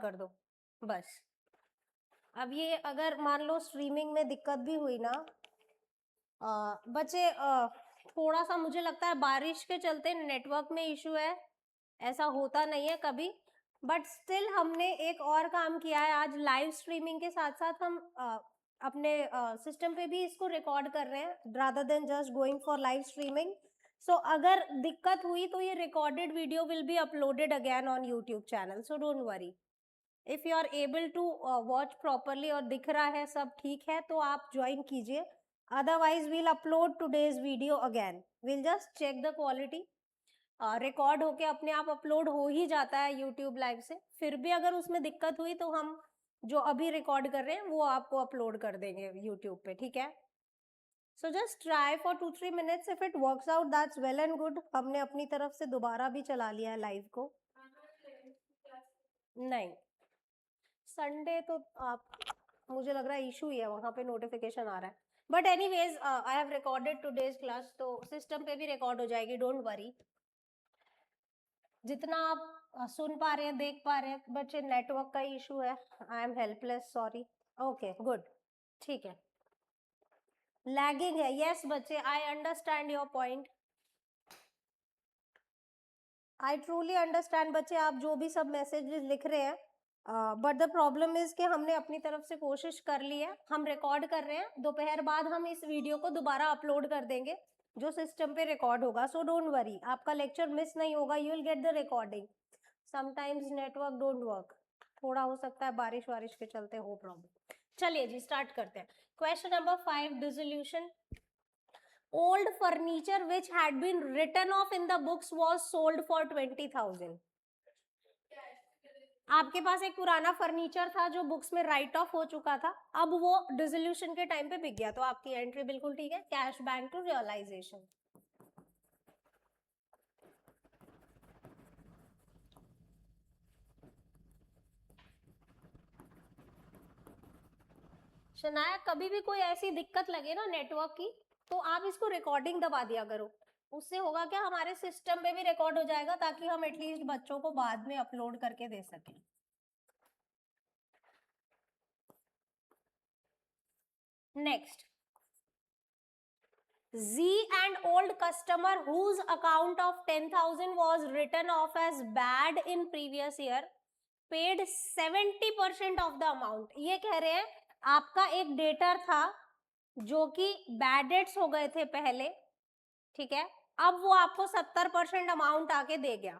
कर दो बस। अब ये अगर मान लो स्ट्रीमिंग में दिक्कत भी हुई ना बच्चे, थोड़ा सा मुझे लगता है बारिश के चलते नेटवर्क में इशू है, ऐसा होता नहीं है कभी, बट स्टिल हमने एक और काम किया है आज, लाइव स्ट्रीमिंग के साथ साथ हम अपने सिस्टम पे भी इसको रिकॉर्ड कर रहे हैं rather than just going for live streaming. So अगर दिक्कत हुई तो ये recorded video will be uploaded again on YouTube channel, so don't worry. If you are able to watch properly और दिख रहा है सब ठीक है तो आप ज्वाइन कीजिए, otherwise we'll upload today's video again, will just check the quality. Record होके अपने आप अपलोड हो ही जाता है यूट्यूब लाइव से, फिर भी अगर उसमें दिक्कत हुई तो हम जो अभी रिकॉर्ड कर रहे हैं वो आपको अपलोड कर देंगे यूट्यूब पे, ठीक है। So just try for 2-3 minutes, if it works out that's well and good. हमने अपनी तरफ से दोबारा भी चला लिया है लाइव को। नहीं, संडे तो आप, मुझे लग रहा है इशू ही है, वहां पे नोटिफिकेशन आ रहा है, but anyways I have recorded today's class, तो सिस्टम पे भी रिकॉर्ड हो जाएगी, डोंट वरी। जितना आप सुन पा रहे हैं देख पा रहे हैं बच्चे, नेटवर्क का इशू है, I am helpless, sorry. Okay good, ठीक है। लैगिंग है, यस बच्चे, I understand your point, I truly understand बच्चे, आप जो भी सब मैसेजेस लिख रहे हैं, बट द प्रॉब्लम इज कि हमने अपनी तरफ से कोशिश कर ली है, हम रिकॉर्ड कर रहे हैं, दोपहर बाद हम इस वीडियो को दोबारा अपलोड कर देंगे जो सिस्टम पे रिकॉर्ड होगा, सो डोंट वरी, आपका लेक्चर मिस नहीं होगा, you will get the recording. Sometimes network don't work, थोड़ा हो सकता है बारिश वारिश के चलते हो प्रॉब्लम। चलिए जी स्टार्ट करते हैं। Question number 5, dissolution. Old furniture which had been written off in the books was sold for 20,000. आपके पास एक पुराना फर्नीचर था जो बुक्स में राइट ऑफ हो चुका था, अब वो डिसोल्यूशन के टाइम पे बिक गया, तो आपकी एंट्री बिल्कुल ठीक है, cash bank to realization. Shanaya, कभी भी कोई ऐसी दिक्कत लगे ना नेटवर्क की तो आप इसको रिकॉर्डिंग दबा दिया करो, उससे होगा क्या, हमारे सिस्टम पे भी रिकॉर्ड हो जाएगा ताकि हम एटलीस्ट बच्चों को बाद में अपलोड करके दे सकें। Next, Z, an old customer whose account of 10,000 was written off as bad in previous year paid 70% of the amount. ये कह रहे हैं आपका एक डेटर था जो कि बैड डेट्स हो गए थे पहले, ठीक है, अब वो आपको 70% अमाउंट आके दे गया,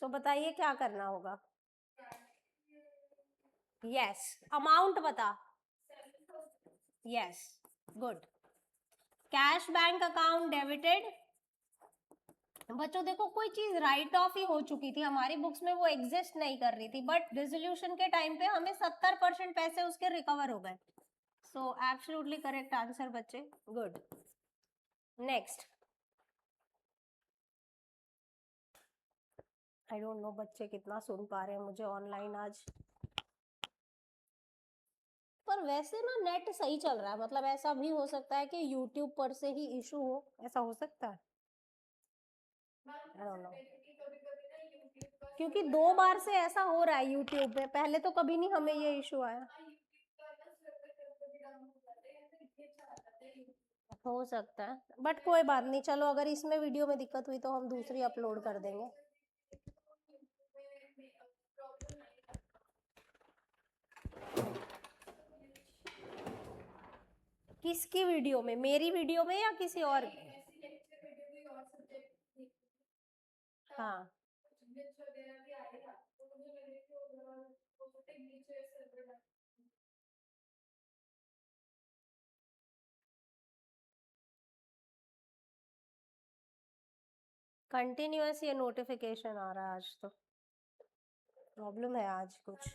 सो बताइए क्या करना होगा। यस, अमाउंट बता, yes good, cash bank account debited. बच्चों देखो, कोई चीज राइट ऑफ ही हो चुकी थी, हमारी बुक्स में वो एग्जिस्ट नहीं कर रही थी, बट डिसोल्यूशन के टाइम पे हमें 70% पैसे उसके रिकवर हो गए, सो एब्सोल्युटली करेक्ट आंसर बच्चे, good. Next, I don't know बच्चे कितना सुन पा रहे हैं मुझे ऑनलाइन आज, पर वैसे ना नेट सही चल रहा है, मतलब ऐसा भी हो सकता है कि यूट्यूब पर से ही इशू हो, ऐसा हो सकता है, आई डोंट नो, क्योंकि 2 बार से ऐसा हो रहा है यूट्यूब पे, पहले तो कभी नहीं हमें ये इशू आया, हो सकता है, बट कोई बात नहीं, चलो अगर इसमें वीडियो में दिक्कत हुई तो हम दूसरी अपलोड कर देंगे। किसकी वीडियो में, मेरी वीडियो में या किसी और की? हाँ, कंटिन्यूअस ये नोटिफिकेशन आ रहा है, आज तो प्रॉब्लम है आज कुछ।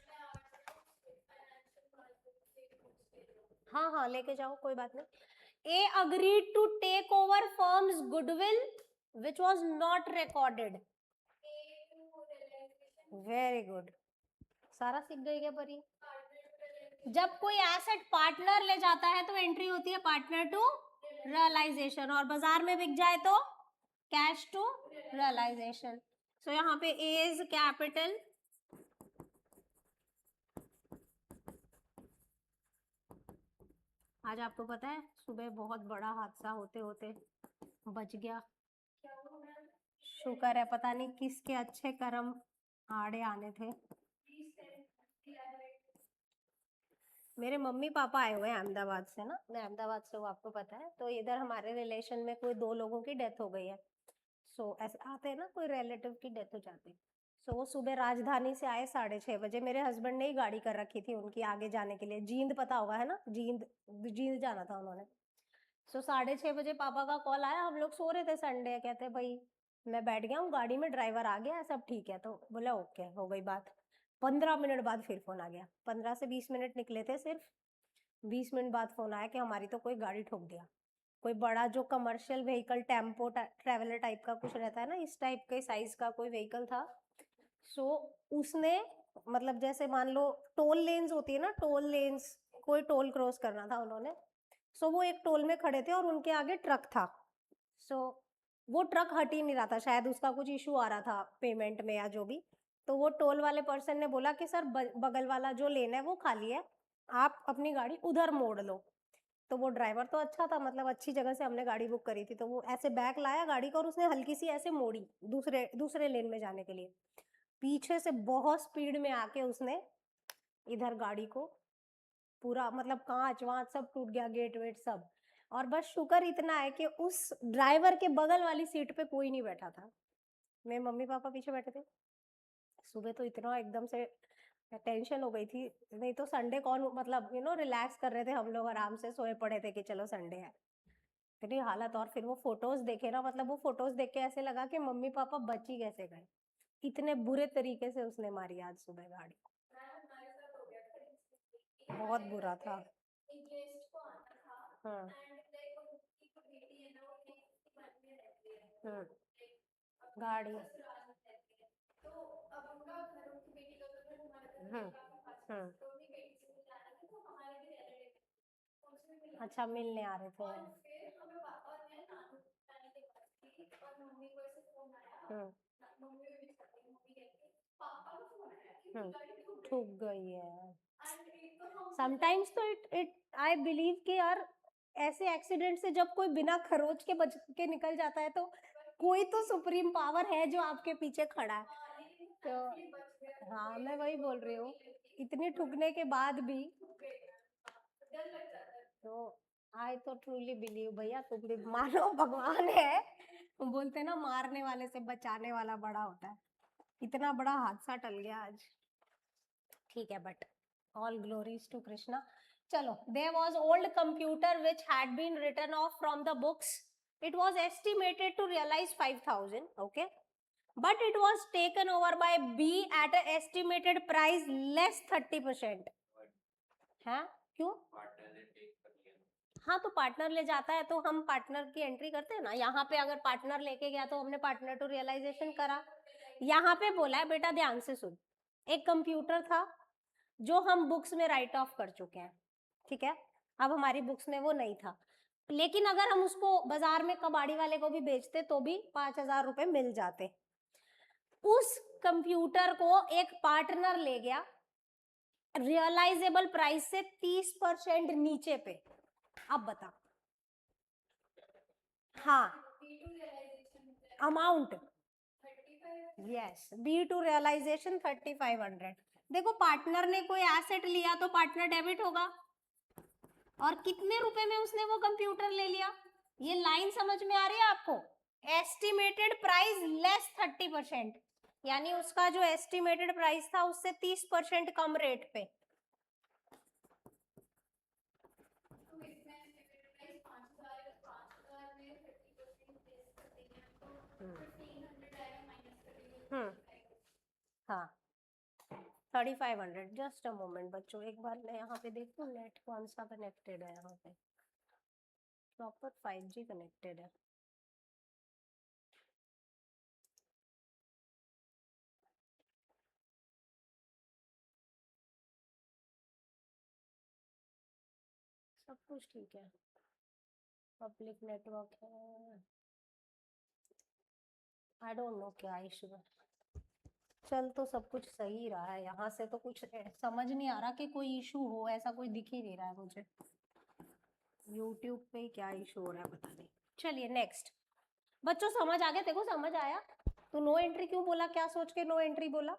हाँ हाँ लेके जाओ, कोई बात नहीं। A agreed to take over firm's goodwill which was not recorded, very good, सारा सीख गई क्या परी? जब कोई एसेट पार्टनर ले जाता है तो एंट्री होती है पार्टनर टू रियलाइजेशन, और बाजार में बिक जाए तो कैश टू रियलाइजेशन। सो यहाँ पे ए इज कैपिटल, आज आपको पता है सुबह बहुत बड़ा हादसा होते होते बच गया। शुक्र है, पता नहीं किसके अच्छे कर्म आड़े आने थे। मेरे मम्मी पापा आए हुए हैं अहमदाबाद से ना, मैं अहमदाबाद से हूँ आपको पता है, तो इधर हमारे रिलेशन में कोई 2 लोगों की डेथ हो गई है। सो ऐसे आते हैं ना, कोई रिलेटिव की डेथ हो जाती है। सो वो सुबह राजधानी से आए 6:30 बजे। मेरे हस्बैंड ने ही गाड़ी कर रखी थी उनकी आगे जाने के लिए, जींद पता होगा है ना, जींद जींद जाना था उन्होंने। सो 6:30 बजे पापा का कॉल आया, हम लोग सो रहे थे, संडे, कहते भाई मैं बैठ गया हूँ गाड़ी में, ड्राइवर आ गया है, सब ठीक है। तो बोला ओके, हो गई बात। 15 मिनट बाद फिर फोन आ गया, 15 से 20 मिनट निकले थे सिर्फ, 20 मिनट बाद फोन आया कि हमारी तो कोई गाड़ी ठोक दिया। कोई बड़ा जो commercial vehicle, tempo traveller type का कुछ रहता है ना, इस टाइप के साइज का कोई व्हीकल था। सो उसने, मतलब जैसे मान लो टोल लेन्स होती है ना, टोल लेन्स, कोई टोल क्रॉस करना था उन्होंने। सो वो एक टोल में खड़े थे और उनके आगे ट्रक था। सो वो ट्रक हट ही नहीं रहा था, शायद उसका कुछ इशू आ रहा था पेमेंट में या जो भी। तो वो टोल वाले पर्सन ने बोला कि सर बगल वाला जो लेन है वो खाली है, आप अपनी गाड़ी उधर मोड़ लो। तो वो ड्राइवर तो अच्छा था, मतलब अच्छी जगह से हमने गाड़ी बुक करी थी, तो वो ऐसे बैक लाया गाड़ी को और उसने हल्की सी ऐसे मोड़ी दूसरे दूसरे लेन में जाने के लिए। पीछे से बहुत स्पीड में आके उसने इधर गाड़ी को पूरा, मतलब कांच वांच सब टूट गया, गेट वेट सब। और बस शुक्र इतना है कि उस ड्राइवर के बगल वाली सीट पे कोई नहीं बैठा था, मेरे मम्मी पापा पीछे बैठे थे। सुबह तो इतना एकदम से टेंशन हो गई थी, नहीं तो संडे कौन, मतलब रिलैक्स कर रहे थे हम लोग, आराम से सोए पड़े थे कि चलो संडे है। इतनी हालत, और फिर वो फोटोज देखे ना, मतलब वो फोटोज देख के ऐसे लगा कि मम्मी पापा बच ही कैसे गए, इतने बुरे तरीके से उसने मारी आज सुबह गाड़ी। बहुत बुरा था। हाँ। हम्म। गाड़ी। हम्म। हम्म। अच्छा, मिलने आ रहे थे। हम्म। ठुक गई है। समटाइम्स तो इट इट आई बिलीव कि यार ऐसे एक्सीडेंट से जब कोई बिना खरोच के बच के निकल जाता है तो कोई तो सुप्रीम पावर है जो आपके पीछे खड़ा है। तो हाँ, मैं वही बोल रही हूँ, इतनी ठुकने के बाद भी। तो आई तो ट्रूली बिलीव भैया, तुम भी मानो भगवान है, बोलते ना मारने वाले से बचाने वाला बड़ा होता है। इतना बड़ा हादसा टल गया आज, ठीक है, but all glories to Krishna. चलो, there was old computer which had been written off from the books, it was estimated to realise 5000, okay, but it was taken over by B at an estimated price less 30%। है क्यों? हाँ, तो partner ले जाता है तो हम partner की एंट्री करते हैं ना, यहाँ पे अगर पार्टनर लेके गया तो हमने पार्टनर टू रियलाइजेशन करा। यहाँ पे बोला है, बेटा ध्यान से सुन, एक कंप्यूटर था जो हम बुक्स में राइट ऑफ कर चुके हैं, ठीक है, अब हमारी बुक्स में वो नहीं था, लेकिन अगर हम उसको बाजार में कबाड़ी वाले को भी बेचते तो भी 5000 रुपए मिल जाते। उस कंप्यूटर को एक पार्टनर ले गया रियलाइजेबल प्राइस से 30% नीचे पे। अब बता। हाँ, amount, yes, B to realization 3500। देखो, पार्टनर ने कोई एसेट लिया तो पार्टनर डेबिट होगा, और कितने रुपए में उसने वो कंप्यूटर ले लिया, ये लाइन समझ में आ रही है आपको? एस्टिमेटेड प्राइस लेस 30%, यानी उसका जो एस्टिमेटेड प्राइस था उससे 30% कम रेट पे। हाँ, 3500। जस्ट अ मोमेंट बच्चों, एक बार मैं यहाँ पे देखूँ नेट कौन सा कनेक्टेड है, यहाँ पे प्रॉपर 5G कनेक्टेड है। सब कुछ ठीक है, पब्लिक नेटवर्क है, आई डोंट नो क्या इशू है। चल तो सब कुछ सही रहा है, यहाँ से तो कुछ समझ नहीं आ रहा कि कोई इशू हो, ऐसा कोई दिख ही नहीं रहा है मुझे। यूट्यूब पे क्या इशू हो रहा है पता नहीं। चलिए नेक्स्ट। बच्चों समझ आ गया? देखो समझ आया। तो नो एंट्री क्यों बोला? क्या सोच के नो एंट्री बोला?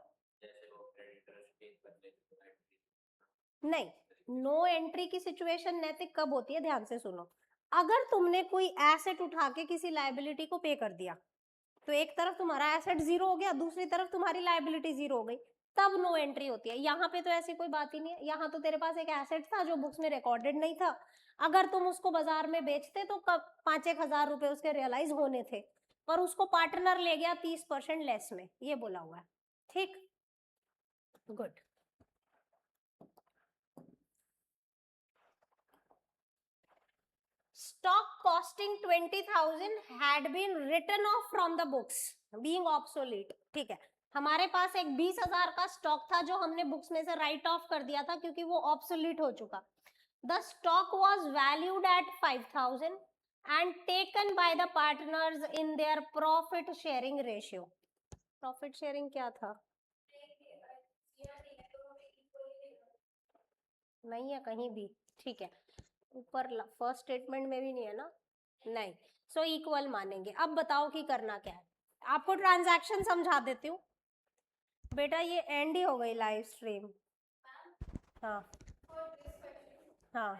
नहीं, नो एंट्री की सिचुएशन नैतिक कब होती है? ध्यान से सुनो। अगर तुमने कोई एसेट उठा के किसी लायबिलिटी को पे कर दिया, तो एक तरफ तुम्हारा एसेट जीरो हो गया, दूसरी तरफ तुम्हारी लायबिलिटी जीरो हो गई, तब नो एंट्री होती है। यहाँ पे तो ऐसी कोई बात ही नहीं है। यहाँ तो तेरे पास एक एसेट था जो बुक्स में रिकॉर्डेड नहीं था, अगर तुम उसको बाजार में बेचते तो कब 5-1 हजार रुपए उसके रियलाइज होने थे, पर उसको पार्टनर ले गया 30% लेस में, ये बोला हुआ है। ठीक, good. Stock costing 20,000 had been written off from the books being obsolete. ठीक है, हमारे पास एक 20,000 का स्टॉक था जो हमने बुक्स में से राइट ऑफ कर दिया था क्योंकि वो ऑब्सोलीट हो चुका। The stock was valued at 5,000 and taken by the partners in their profit sharing ratio. Profit sharing क्या था? नहीं है कहीं भी। ठीक है, ऊपर फर्स्ट स्टेटमेंट में भी नहीं है ना? नहीं। सो इक्वल मानेंगे। अब बताओ कि करना क्या है। आपको ट्रांजैक्शन समझा देती हूँ बेटा। ये एंड ही हो गई लाइव स्ट्रीम। हाँ हाँ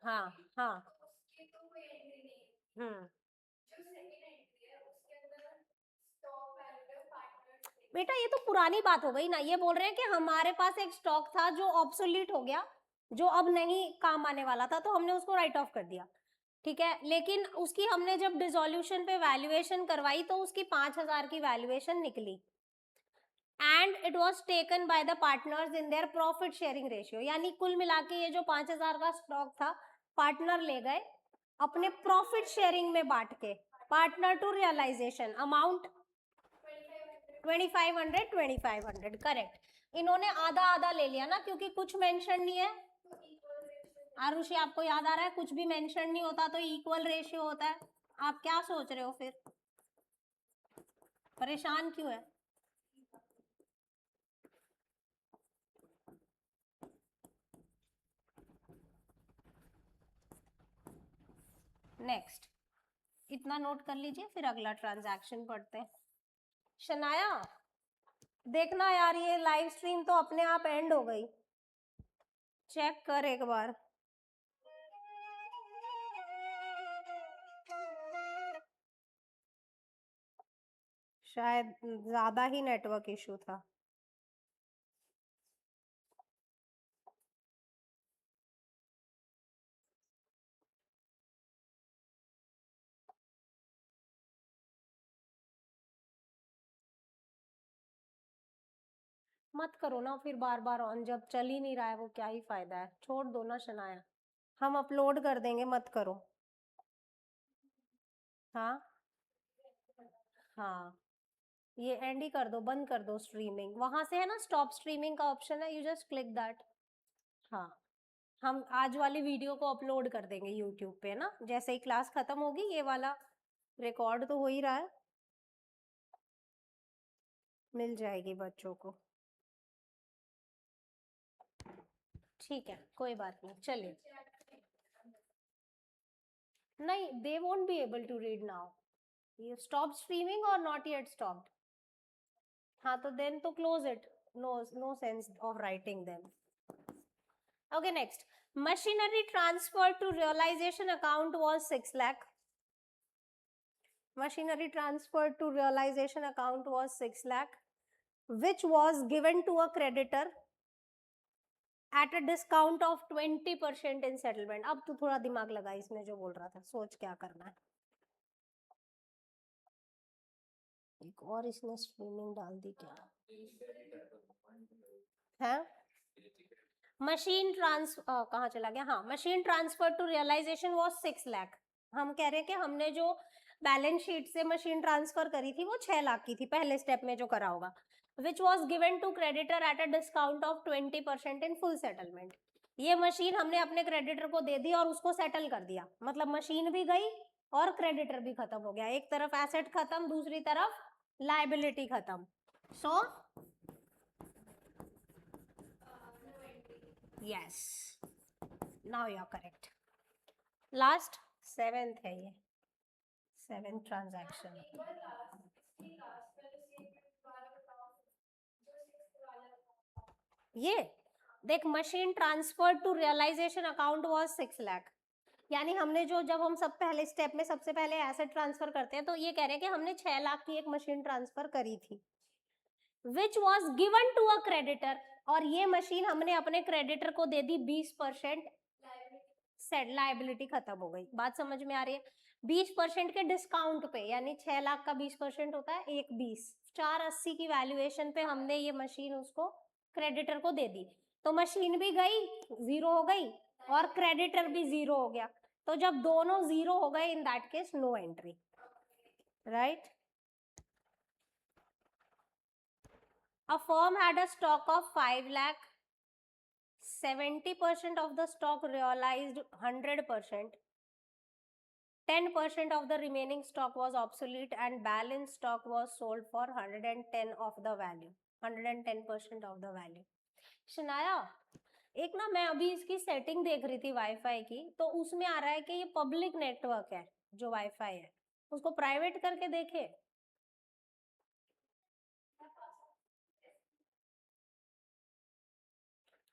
हाँ हाँ। हम्म। बेटा ये तो पुरानी बात हो गई ना। ये बोल रहे हैं कि हमारे पास एक स्टॉक था जो ऑब्सोलीट हो गया, जो अब नहीं काम आने वाला था, तो हमने उसको राइट ऑफ कर दिया। ठीक है, लेकिन उसकी हमने जब डिसोल्यूशन पे वैल्यूएशन करवाई तो उसकी 5,000 की वैल्यूएशन निकली and it was taken by the partners in their profit sharing ratio. यानी कुल मिला के ये जो 5,000 का स्टॉक था पार्टनर ले गए अपने प्रॉफिट शेयरिंग में बांट के। Partner to realization amount 2,500 correct. इन्होंने आधा आधा ले लिया ना, क्योंकि कुछ मेंशन नहीं है। आरुषि आपको याद आ रहा है? कुछ भी मेंशन नहीं होता तो इक्वल रेशियो होता है। आप क्या सोच रहे हो फिर? परेशान क्यों है? नेक्स्ट, इतना नोट कर लीजिए, फिर अगला ट्रांजैक्शन पढ़ते हैं। शनाया देखना यार, ये लाइव स्ट्रीम तो अपने आप एंड हो गई। चेक कर एक बार। शायद ज्यादा ही नेटवर्क इशू था। मत करो ना फिर बार बार ऑन, जब चल ही नहीं रहा है वो क्या ही फायदा है। छोड़ दो ना शनाया, हम अपलोड कर देंगे, मत करो। हाँ हाँ, ये एंड ही कर दो, बंद कर दो स्ट्रीमिंग। वहां से है ना स्टॉप स्ट्रीमिंग का ऑप्शन है, यू जस्ट क्लिक दैट। हाँ, हम आज वाली वीडियो को अपलोड कर देंगे यूट्यूब पे ना, जैसे ही क्लास खत्म होगी। ये वाला रिकॉर्ड तो हो ही रहा है, मिल जाएगी बच्चों को। ठीक है, कोई बात नहीं। चलिए, नहीं, they won't be able to read now. ये स्टॉप स्ट्रीमिंग और नॉट येट स्टॉप्ड। हाँ तो देन तो close it. No no sense of writing them. Okay next. Machinery transfer to realization account was 6 lakh. Machinery transferred to realization account was 6 lakh, which was given to a creditor at a discount of 20% in settlement. अब तो थोड़ा दिमाग लगा इसमें, जो बोल रहा था, सोच क्या करना है। एक और इसने स्ट्रीमिंग डाल दी क्या है? मशीन ट्रांसफर कहाँ चला गया? हाँ, machine transfer to realization was 6 lakh. हम कह रहे हैं कि हमने जो बैलेंस शीट से मशीन ट्रांसफर करी थी वो 6 लाख की थी, पहले स्टेप में जो करा होगा। Which was given to creditor at a discount of 20% in full settlement. ये मशीन हमने अपने क्रेडिटर को दे दी और उसको सेटल कर दिया, मतलब मशीन भी गई और क्रेडिटर भी खत्म हो गया। एक तरफ एसेट खत्म, दूसरी तरफ लाइबिलिटी खत्म। So yes, now you are correct. Last 7th है ये, 7th ट्रांजैक्शन। ये देख, machine transfer to realization account was 6 lakh, यानी हमने जो, जब हम सब पहले स्टेप में सबसे पहले एसेट ट्रांसफर करते हैं तो ये कह रहे हैं कि हमने 6 लाख की एक मशीन ट्रांसफर करी थी, which was given to a creditor, और ये मशीन हमने अपने क्रेडिटर को दे दी 20%, सेट लाइबिलिटी खत्म हो गई। बात समझ में आ रही है? 20% के डिस्काउंट पे, यानी 6 लाख का 20% होता है 1/20, 480 की वैल्यूएशन पे हमने ये मशीन उसको क्रेडिटर को दे दी, तो मशीन भी गई, जीरो हो गई, और क्रेडिटर भी जीरो हो गया। तो जब दोनों जीरो हो गए, in that case no entry, right. A firm had a stock of 5 lakh, 70% of the stock realized 100%, 10% of the remaining stock was obsolete and balance stock was sold for 110 of the value, 110% of the value. Shanaya, एक ना मैं अभी इसकी setting देख रही थी wifi की, तो उसमें आ रहा है कि ये पब्लिक नेटवर्क है, जो वाईफाई है उसको प्राइवेट करके देखे।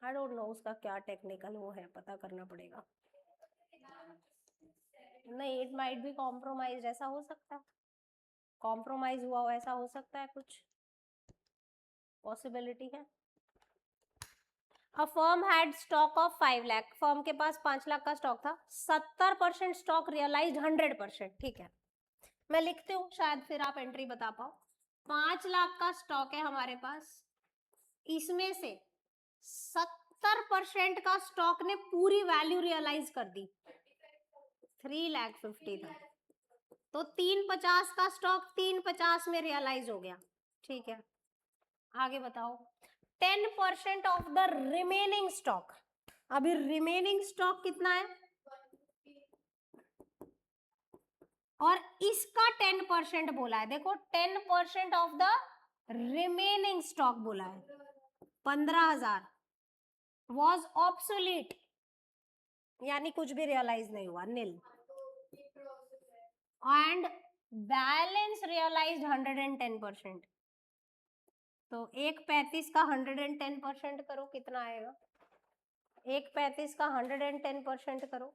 आई डोंट नो उसका क्या टेक्निकल वो है, पता करना पड़ेगा। नहीं, इट माइट बी कॉम्प्रोमाइज, ऐसा हो सकता है, कॉम्प्रोमाइज हुआ हो ऐसा हो सकता है, कुछ पॉसिबिलिटी है। अ firm had stock of 5 lakh, firm के पास 5 लाख का स्टॉक था, 70% स्टॉक रियलाइज्ड 100%, ठीक है। मैं लिखती हूँ, शायद फिर आप एंट्री बता पाओ। 5 लाख का स्टॉक है हमारे पास, इसमें से 70% का स्टॉक ने पूरी वैल्यू रियलाइज कर दी, 3,50,000 था, तो 350 का स्टॉक 350 में रियलाइज हो गया, ठीक है। आगे बताओ, 10% ऑफ द रिमेनिंग स्टॉक, अभी रिमेनिंग स्टॉक कितना है, और इसका 10% बोला है, देखो 10% ऑफ द रिमेनिंग स्टॉक बोला है, 15,000 वॉज ऑब्सोलीट, यानी कुछ भी रियलाइज नहीं हुआ, नील, एंड बैलेंस रियलाइज्ड 110%, तो 135 का 110% करो, कितना आएगा, 135 का 110% करो,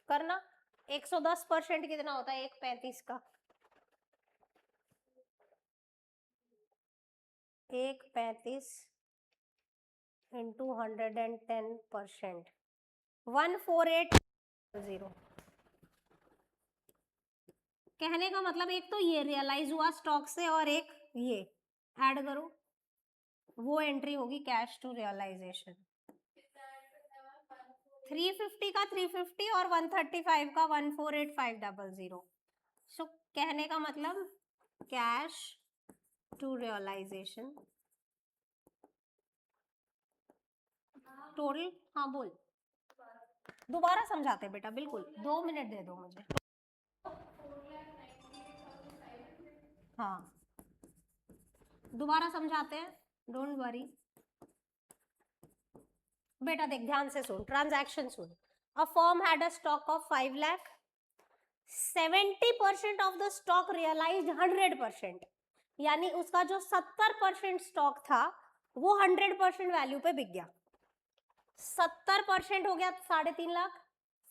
करना, 110% कितना होता है 135 का, 135 इंटू 110%, 148,000। कहने का मतलब एक तो ये रियलाइज हुआ स्टॉक से, और एक ये ऐड करो, वो एंट्री होगी कैश टू रियलाइजेशन। 350 का 350 और 135 का 148,500। सो कहने का मतलब कैश टू रियलाइजेशन टोटल, हाँ बोल, दोबारा समझाते बेटा, बिल्कुल 2 मिनट दे दो मुझे। हाँ दोबारा समझाते हैं, डोंट वरी बेटा, देख ध्यान से सुन, ट्रांजैक्शन सुन। A firm had a stock of 5 lakh, 70% of the stock realised 100%, यानी उसका जो 70% स्टॉक था वो 100% वैल्यू पे बिक गया। 70% हो गया 3.5 लाख,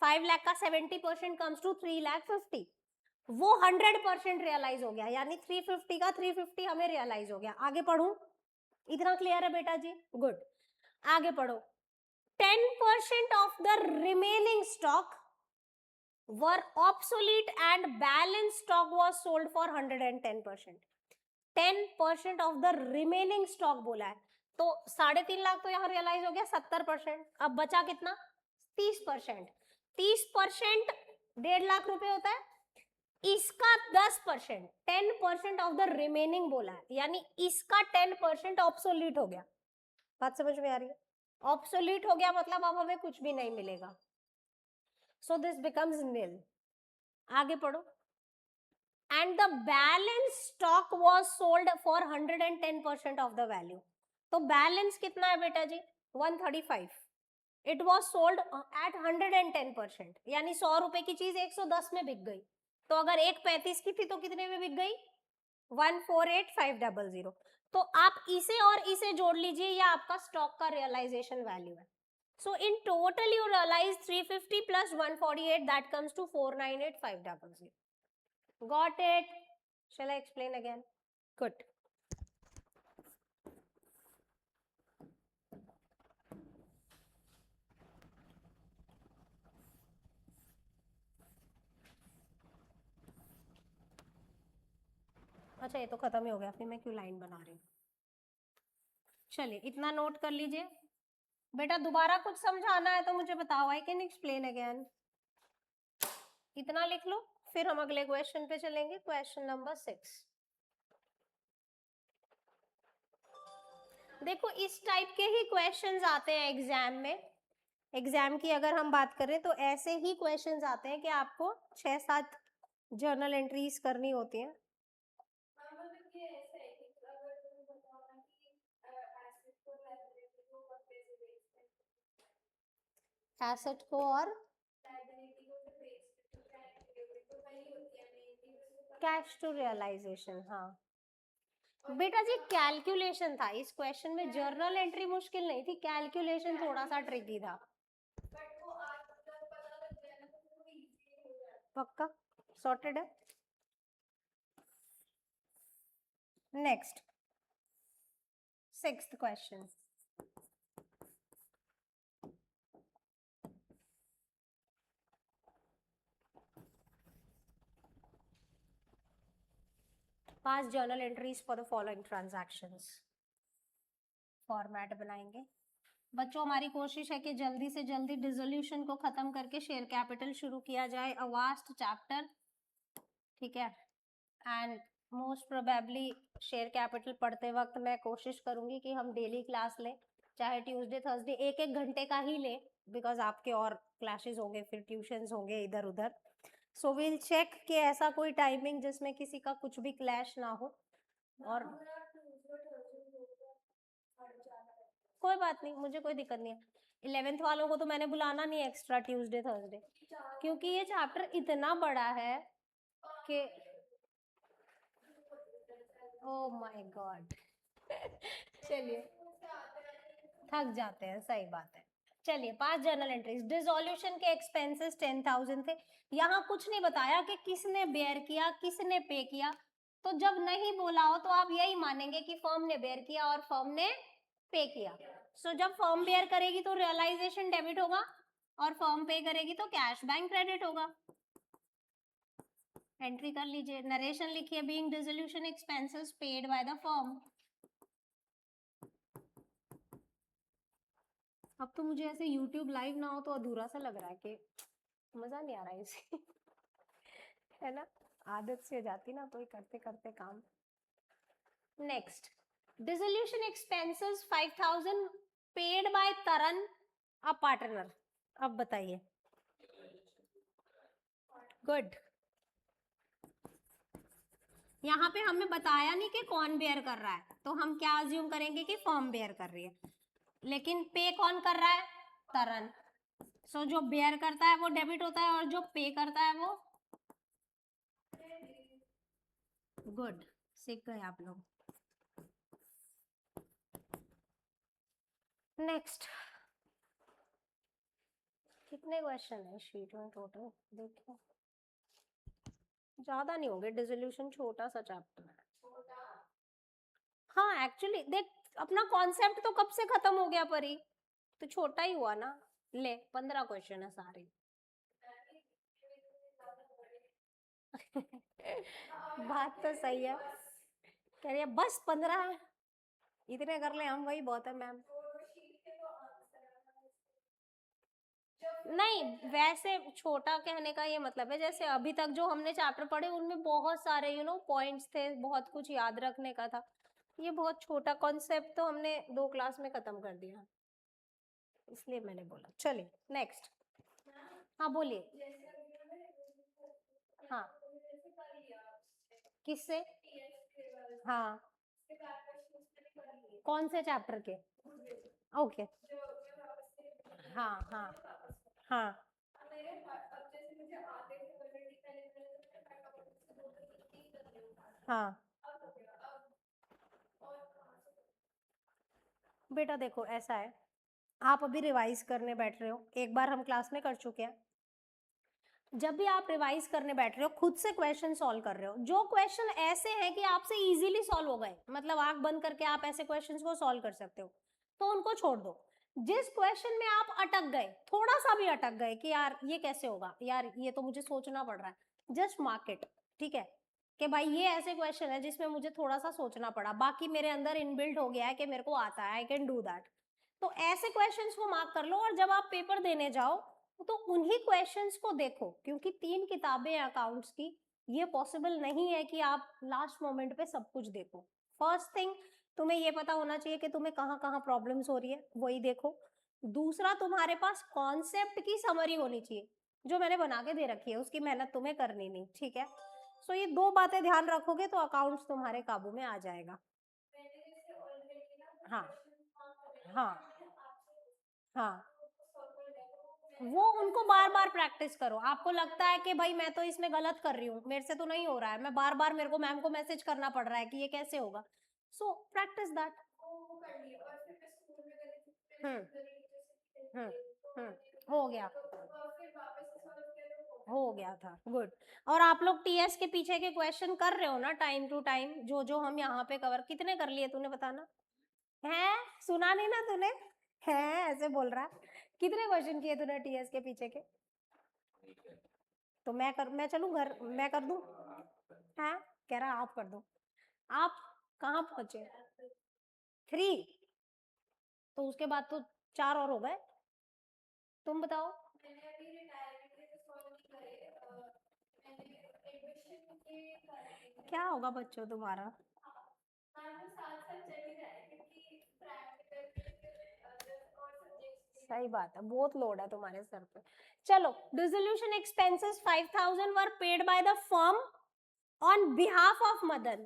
5 लाख का 70% कम्स टू 3,50,000, वो 100% रियलाइज हो गया, यानी 350 का 350 हमें रियलाइज हो गया। आगे पढ़ूं, इतना क्लियर है बेटा जी, गुड। आगे पढ़ो, 10% of the remaining stock were obsolete and balance stock was sold for 110%. 10% of the remaining stock बोला है, तो 3.5 लाख तो यहाँ रियलाइज हो गया 70%, अब बचा कितना 30%, 30% 1.5 लाख रुपए होता है, इसका 10%, 10% ऑफ द रिमेनिंग बोला है, यानी इसका 10% ऑब्सोलीट हो गया। बात समझ में आ रही है? ऑब्सोलीट हो गया मतलब अब हमें कुछ भी नहीं मिलेगा, सो दिस बिकम्स नील। आगे पढ़ो, and the balance stock was sold for 110% of the value, तो बैलेंस कितना है बेटा जी 135. इट वॉज सोल्ड एट 110%, यानी 100 रुपए की चीज 110 में बिक गई। तो अगर एक 35 की थी तो कितने में बिक गई? 148,500। तो आप इसे और इसे जोड़ लीजिए, ये आपका स्टॉक का रियलाइजेशन वैल्यू है। So in total you realise 350 plus 148, that comes to 498,500. Got it? Shall I explain again? Good. अच्छा, ये तो खत्म ही हो गया, फिर मैं क्यों लाइन बना रही हूँ? चलिए, इतना नोट कर लीजिए। बेटा दोबारा कुछ समझाना है तो मुझे बताओ, आई कैन एक्सप्लेन अगेन। इतना लिख लो, फिर हम अगले क्वेश्चन पे चलेंगे, क्वेश्चन नंबर 6। देखो, इस टाइप के ही क्वेश्चंस आते हैं एग्जाम में। एग्जाम की अगर हम बात करें तो ऐसे ही क्वेश्चंस आते हैं कि आपको 6-7 जर्नल एंट्रीज करनी होती हैं। एसेट को और कैश टू रियलाइजेशन। हाँ बेटा जी, कैलकुलेशन था इस क्वेश्चन में, जर्नल एंट्री मुश्किल नहीं थी, कैलकुलेशन थोड़ा सा ट्रिकी था। पक्का सॉर्टेड है। Next, 6th question. Pass journal entries for the following transactions. Format बनाएंगे बच्चों। हमारी कोशिश है कि जल्दी से जल्दी डिसोल्यूशन को खत्म करके शेयर कैपिटल शुरू किया जाए, अ वास्ट चैप्टर, ठीक है। And most probably share capital पढ़ते वक्त मैं कोशिश करूंगी कि हम डेली क्लास लें, चाहे ट्यूसडे थर्सडे 1-1 घंटे का ही लें, बिकॉज आपके और क्लासेस होंगे, फिर ट्यूशंस होंगे इधर उधर। सो विल चेक कि ऐसा कोई टाइमिंग जिसमें किसी का कुछ भी क्लैश ना हो। और कोई बात नहीं, मुझे कोई दिक्कत नहीं है। 11th वालों को तो मैंने बुलाना नहीं है एक्स्ट्रा ट्यूसडे थर्सडे, क्योंकि ये चैप्टर इतना बड़ा है कि ओ माय गॉड। चलिए, थक जाते हैं, सही बात है। चलिए, 5 जर्नल एंट्रीज। डिसोल्यूशन के एक्सपेंसेस 10,000 थे। यहाँ कुछ नहीं बताया कि किसने बेयर किया, किसने पे किया। तो जब नहीं बोला हो तो आप यही मानेंगे कि फर्म ने बेयर किया और फर्म ने पे किया। सो जब फर्म बेयर करेगी तो रियलाइजेशन डेबिट होगा, और फर्म पे करेगी तो कैश बैंक क्रेडिट होगा। एंट्री कर लीजिए, नरेशन लिखिए, being dissolution expenses paid by the firm. अब तो मुझे ऐसे YouTube लाइव ना हो तो अधूरा सा लग रहा है कि मजा नहीं आ रहा है इसे। है ना, आदत से हो जाती ना कोई करते करते काम। Next, dissolution expenses 5,000 paid by Taran a partner. अब बताइए। गुड। यहाँ पे हमें बताया नहीं कि कौन बेयर कर रहा है, तो हम क्या अज्यूम करेंगे कि फर्म बेयर कर रही है, लेकिन पे कौन कर रहा है? तरन। सो जो बेयर करता है वो डेबिट होता है और जो पे करता है वो। गुड, सीख गए आप लोग। नेक्स्ट, कितने क्वेश्चन है शीट में टोटल? देखो, ज्यादा नहीं होंगे, डिसोल्यूशन छोटा सा चैप्टर है। हाँ एक्चुअली देख, अपना कॉन्सेप्ट तो कब से खत्म हो गया परी, तो छोटा ही हुआ ना। ले, 15 क्वेश्चन है सारे। बात तो सही है, कह रही है बस 15 इतने कर ले हम, वही बहुत है मैम। नहीं, वैसे छोटा कहने का ये मतलब है, जैसे अभी तक जो हमने चैप्टर पढ़े उनमें बहुत सारे पॉइंट्स थे, बहुत कुछ याद रखने का था। ये बहुत छोटा कॉन्सेप्ट तो हमने 2 क्लास में खत्म कर दिया, इसलिए मैंने बोला। चलिए नेक्स्ट। हाँ बोलिए। हाँ, किससे? हाँ, कौन से चैप्टर के? ओके। हाँ हाँ हाँ हाँ। बेटा देखो ऐसा है, आप अभी रिवाइज करने बैठ रहे हो, एक बार हम क्लास में कर चुके हैं। जब भी आप रिवाइज करने बैठ रहे हो, खुद से क्वेश्चन सॉल्व कर रहे हो, जो क्वेश्चन ऐसे हैं कि आपसे इजीली सॉल्व हो गए, मतलब आंख बंद करके आप ऐसे क्वेश्चंस को सॉल्व कर सकते हो, तो उनको छोड़ दो। जिस क्वेश्चन में आप अटक गए, थोड़ा सा भी अटक गए कि यार ये कैसे होगा, यार ये तो मुझे सोचना पड़ रहा है, जस्ट मार्क इट, ठीक है, कि भाई ये ऐसे क्वेश्चन है जिसमें मुझे थोड़ा सा सोचना पड़ा, बाकी मेरे अंदर इनबिल्ट हो गया है कि मेरे को आता है, आई कैन डू दैट। तो ऐसे क्वेश्चंस को मार्क कर लो, और जब आप पेपर देने जाओ तो उन्हीं क्वेश्चंस को देखो, क्योंकि 3 किताबें अकाउंट्स की, ये पॉसिबल नहीं है कि आप लास्ट मोमेंट पे सब कुछ देखो। फर्स्ट थिंग, तुम्हें ये पता होना चाहिए कि तुम्हें कहाँ कहाँ प्रॉब्लम्स हो रही है, वही देखो। दूसरा, तुम्हारे पास कॉन्सेप्ट की समरी होनी चाहिए, जो मैंने बना के दे रखी है, उसकी मेहनत तुम्हें करनी नहीं, ठीक है। सो ये 2 बातें ध्यान रखोगे तो अकाउंट्स तुम्हारे काबू में आ जाएगा। हाँ हाँ हाँ, वो उनको बार बार प्रैक्टिस करो। आपको लगता है कि भाई मैं तो इसमें गलत कर रही हूँ, मेरे से तो नहीं हो रहा है, मैं बार बार, मेरे को मैम को मैसेज करना पड़ रहा है कि ये कैसे होगा, सो प्रैक्टिस दैट। हम्म हम्म हो गया, हो गया था, गुड। और आप लोग टीएस के पीछे के क्वेश्चन कर रहे हो ना टाइम टू टाइम, जो जो हम यहाँ पे कवर, कितने कर लिए तूने बताना है, सुना नहीं ना तूने, है ऐसे बोल रहा है, कितने क्वेश्चन किए तूने टीएस के पीछे के? तो मैं चलूं घर, मैं कर दूं? है, कह रहा आप कर दो। आप कहाँ पहुंचे? 3? तो उसके बाद तो 4 और हो गए। तुम बताओ। क्या होगा बच्चों तुम्हारा? सही बात है, बहुत लोड है तुम्हारे सर पे। चलो, dissolution expenses 5000 were paid by the firm on behalf of Madan,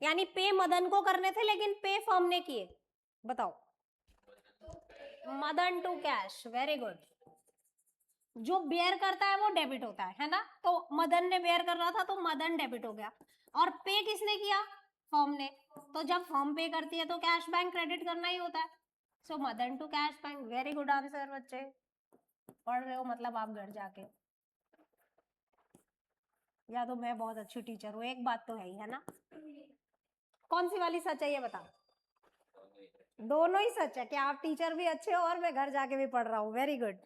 यानी पे मदन को करने थे लेकिन पे फर्म ने किए। बताओ। Madan to cash, very good. जो बेयर करता है वो डेबिट होता है ना, तो मदन ने बेयर कर रहा था तो मदन डेबिट हो गया, और पे किसने किया? फर्म ने। तो जब फर्म पे करती है तो कैश बैंक क्रेडिट करना ही होता है, so Madan to cash bank, very good answer बच्चे। पढ़ रहे हो मतलब आप घर जाके, या तो मैं बहुत अच्छी टीचर हूँ, एक बात तो है ही, है ना। कौन सी वाली सच है ये बताओ? दोनों ही सच है कि आप टीचर भी अच्छे हो और मैं घर जाके भी पढ़ रहा हूँ, very good.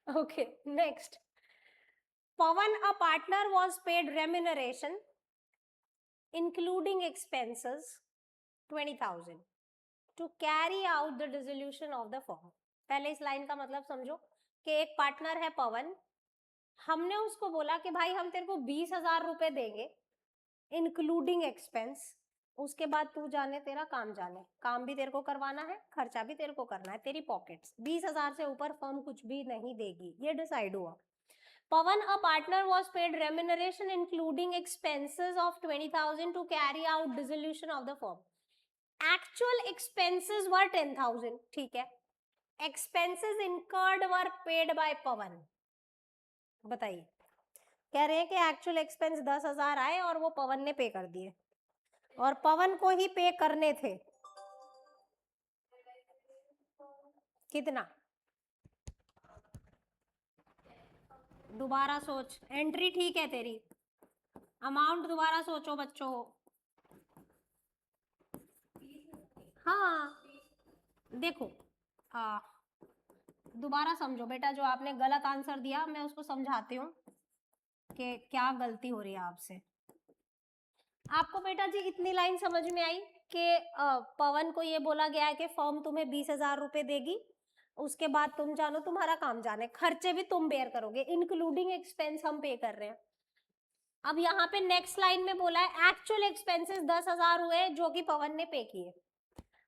Okay, next. Pawan, a partner was paid remuneration including expenses 20,000 to carry out the dissolution of the firm। पहले इस लाइन का मतलब समझो कि एक पार्टनर है पवन, हमने उसको बोला कि भाई हम तेरे को 20,000 रुपए देंगे इंक्लूडिंग एक्सपेंस, उसके बाद तू जाने, तेरा काम जाने, काम भी तेरे को करवाना है, खर्चा भी तेरे को करना है, तेरी पॉकेट्स, 20,000 से ऊपर फर्म कुछ भी नहीं देगी, ये डिसाइड हुआ। Pawan, a partner, was paid remuneration including expenses of 20,000 to carry out dissolution of the firm. Actual expenses were 10,000, ठीक है। Expenses incurred were paid by Pawan। बताइए, कह रहे हैं कि एक्चुअल एक्सपेंस 10,000 आए और वो पवन ने पे कर दिए, और पवन को ही पे करने थे कितना? दोबारा सोच, एंट्री ठीक है तेरी, अमाउंट दोबारा सोचो बच्चों। हाँ देखो, दोबारा समझो बेटा, जो आपने गलत आंसर दिया मैं उसको समझाती हूँ कि क्या गलती हो रही है आपसे। आपको बेटा जी इतनी लाइन समझ में आई कि पवन को ये बोला गया है कि फर्म तुम्हें 20,000 रुपए देगी, उसके बाद तुम जानो, तुम्हारा काम जाने, खर्चे भी तुम बेयर करोगे, इंक्लूडिंग एक्सपेंस हम पे कर रहे हैं। अब यहाँ पे नेक्स्ट लाइन में बोला है एक्चुअल एक्सपेंसेस 10,000 हुए जो कि पवन ने पे किए।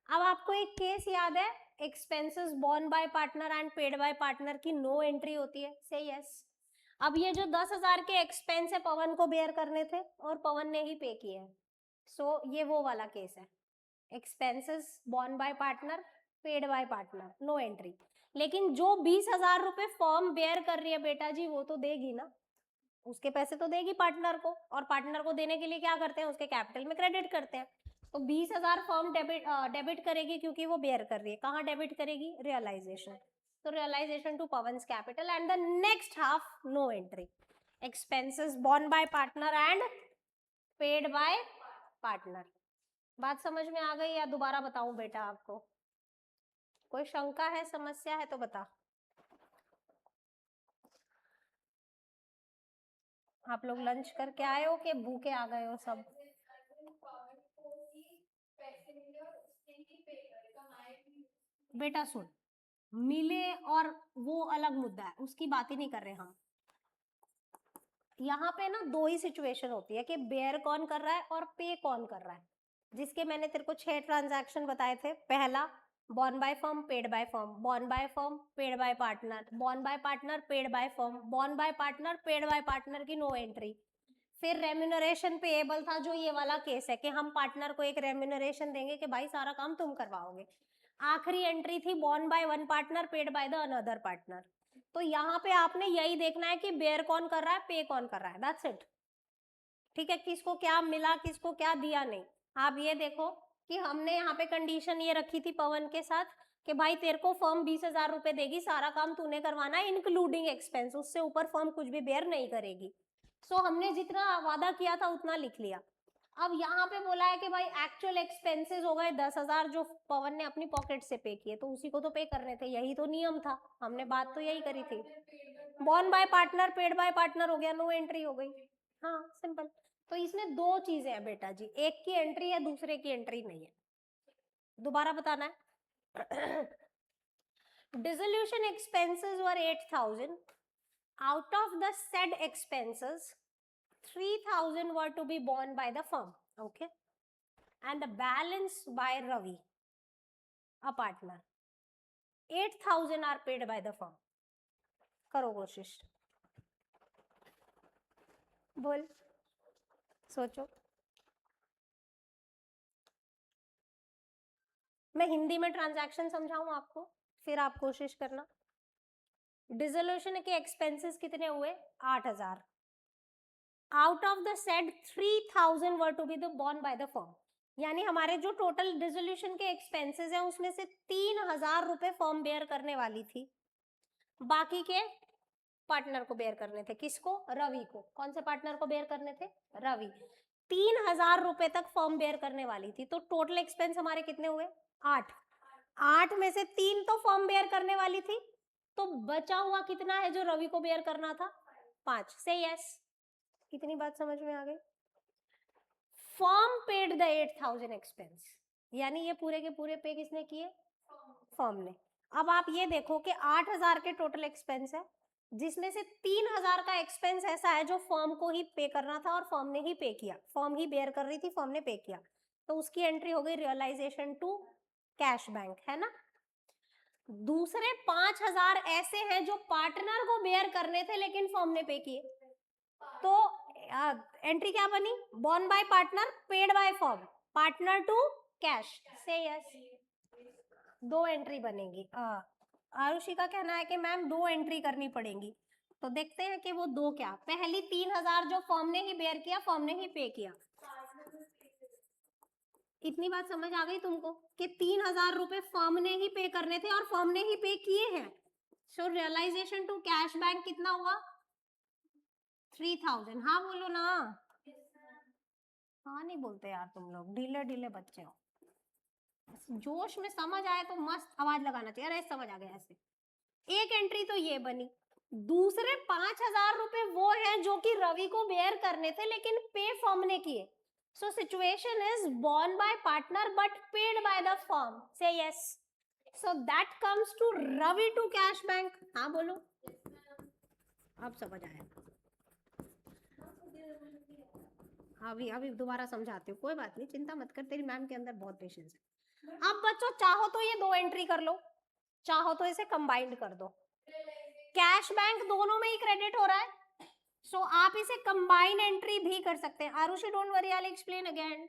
अब आपको एक केस याद है, expenses borne by partner and paid by partner की नो एंट्री होती है, से यस। अब ये जो 10,000 के एक्सपेंस है पवन को बेयर करने थे और पवन ने ही पे किए हैं, सो ये वो वाला केस है, expenses borne by partner, paid by partner, no entry. लेकिन जो 20,000 रुपए फर्म बेयर कर रही है बेटा जी, वो तो देगी ना, उसके पैसे तो देगी पार्टनर को, और पार्टनर को देने के लिए क्या करते हैं, उसके कैपिटल में क्रेडिट करते हैं। तो 20,000 फर्म डेबिट करेगी क्योंकि वो बेयर कर रही है। कहाँ डेबिट करेगी, रियलाइजेशन। तो realisation to Pawan's capital and the next half no entry, expenses borne by partner and paid by partner. बात समझ में आ गई या दोबारा बताऊं बेटा आपको? कोई शंका है, समस्या है तो बता। आप लोग लंच करके आए हो कि भूखे आ गए हो सब? बेटा सुन, मिले और वो अलग मुद्दा है, उसकी बात ही नहीं कर रहे हम। यहाँ पे ना दो ही सिचुएशन होती है कि बेयर कौन कर रहा है और पे कौन कर रहा है, जिसके मैंने तेरे को 6 ट्रांजैक्शन बताए थे। पहला, born by firm paid by firm, born by firm paid by partner, born by partner paid by firm, born by partner paid by partner की नो एंट्री। फिर रेम्यूनरेशन पेएबल था, जो ये वाला केस है कि हम पार्टनर को एक रेम्यूनरेशन देंगे कि भाई सारा काम तुम करवाओगे। आखिरी एंट्री थी born by one partner paid by the another partner. तो यहाँ पे आपने यही देखना है कि बेयर कौन कर रहा है, पे कौन कर रहा है, दैट्स इट। ठीक है, किसको क्या मिला, किसको क्या दिया, नहीं। आप ये देखो कि हमने यहाँ पे कंडीशन ये रखी थी पवन के साथ कि भाई तेरे को फर्म 20,000 रुपए देगी, सारा काम तूने करवाना है इंक्लूडिंग एक्सपेंस, उससे ऊपर फर्म कुछ भी बेयर नहीं करेगी। सो हमने जितना वादा किया था उतना लिख लिया। अब यहाँ पे बोला है कि भाई एक्चुअल एक्सपेंसेस हो गए 10,000 जो पवन ने अपनी पॉकेट से पे किए, तो उसी को तो पे करने थे, यही तो नियम था, हमने बात तो यही करी थी। Born by partner paid by partner हो गया, नो एंट्री हो गई। हाँ सिंपल। तो इसमें दो चीजें हैं बेटा जी, एक की एंट्री है, दूसरे की एंट्री नहीं है। दोबारा बताना है। Dissolution expenses were 8,000, out of the said expenses 3,000 were to be borne by the firm, okay, and the balance by Ravi, a partner. 8,000 are paid by the firm. करो कोशिश, बोल, सोचो। मैं हिंदी में ट्रांजैक्शन समझाऊं आपको, फिर आप कोशिश करना। डिसोल्यूशन के एक्सपेंसेस कितने हुए, 8,000। Out of the said 3,000 were to be the borne by the firm, यानी हमारे जो टोटल डिसोल्यूशन के एक्सपेंसेस हैं उसमें से 3,000 रुपए फर्म बेयर करने वाली थी, बाकी के पार्टनर को बेयर करने थे। किसको, रवि को। कौन से पार्टनर को बेयर करने थे, रवि। 3,000 रुपए तक फर्म बेयर करने वाली थी, तो टोटल एक्सपेंस हमारे कितने हुए, 8। 8 में से 3 तो फर्म बेयर करने वाली थी, तो बचा हुआ कितना है जो रवि को बेयर करना था, 5 से। यस, कितनी बात समझ में आ गई। फर्म पेड द 8,000 एक्सपेंस, यानी ये पूरे के पूरे पे किसने किए, फर्म ने। अब आप ये देखो कि 8,000 के टोटल एक्सपेंस है, जिसमें से 3,000 का एक्सपेंस ऐसा है जो फर्म को ही पे करना था और फर्म ने ही पे किया, फर्म ही बेयर कर रही थी, फर्म ने पे किया, तो उसकी एंट्री हो गई रियलाइजेशन टू कैश बैंक, है ना। दूसरे 5,000 ऐसे हैं जो पार्टनर को बेयर करने थे लेकिन फर्म ने पे किए, तो एंट्री क्या बनी, borne by partner paid by firm, partner to cash, say yes. दो एंट्री बनेगी। आरुषि का कहना है कि मैम 2 एंट्री करनी पड़ेगी, तो देखते हैं कि वो 2 क्या। पहली 3,000 जो फर्म ने ही बेयर किया, फर्म ने ही पे किया। इतनी बात समझ आ गई तुमको कि 3,000 रुपए फर्म ने ही पे करने थे और फर्म ने ही पे किए हैं। सो रियलाइजेशन टू कैश बैंक कितना हुआ, 3,000। हाँ बोलो ना, हाँ नहीं बोलते यार तुम लोग, ढीले ढीले बच्चे हो। जोश में समझ आए तो मस्त आवाज लगाना चाहिए, अरे समझ आ गया ऐसे। एक एंट्री तो ये बनी। दूसरे 5,000 रुपए वो हैं जो कि रवि को बेयर करने थे लेकिन पे फर्म ने किए। So situation is borne by partner but paid by the firm, say yes. So that comes to Ravi to cash bank. हाँ बोलो, अब समझ आया। अभी अभी दोबारा समझाती हूँ, कोई बात नहीं, चिंता मत कर, तेरी मैम के अंदर बहुत पेशेंस है। अब बच्चों चाहो तो ये 2 एंट्री कर लो, चाहो तो इसे कंबाइंड कर दो। कैश बैंक दोनों में ही क्रेडिट हो रहा है, सो आप इसे कंबाइन एंट्री भी कर सकते हैं। Arushi don't worry, I will explain again.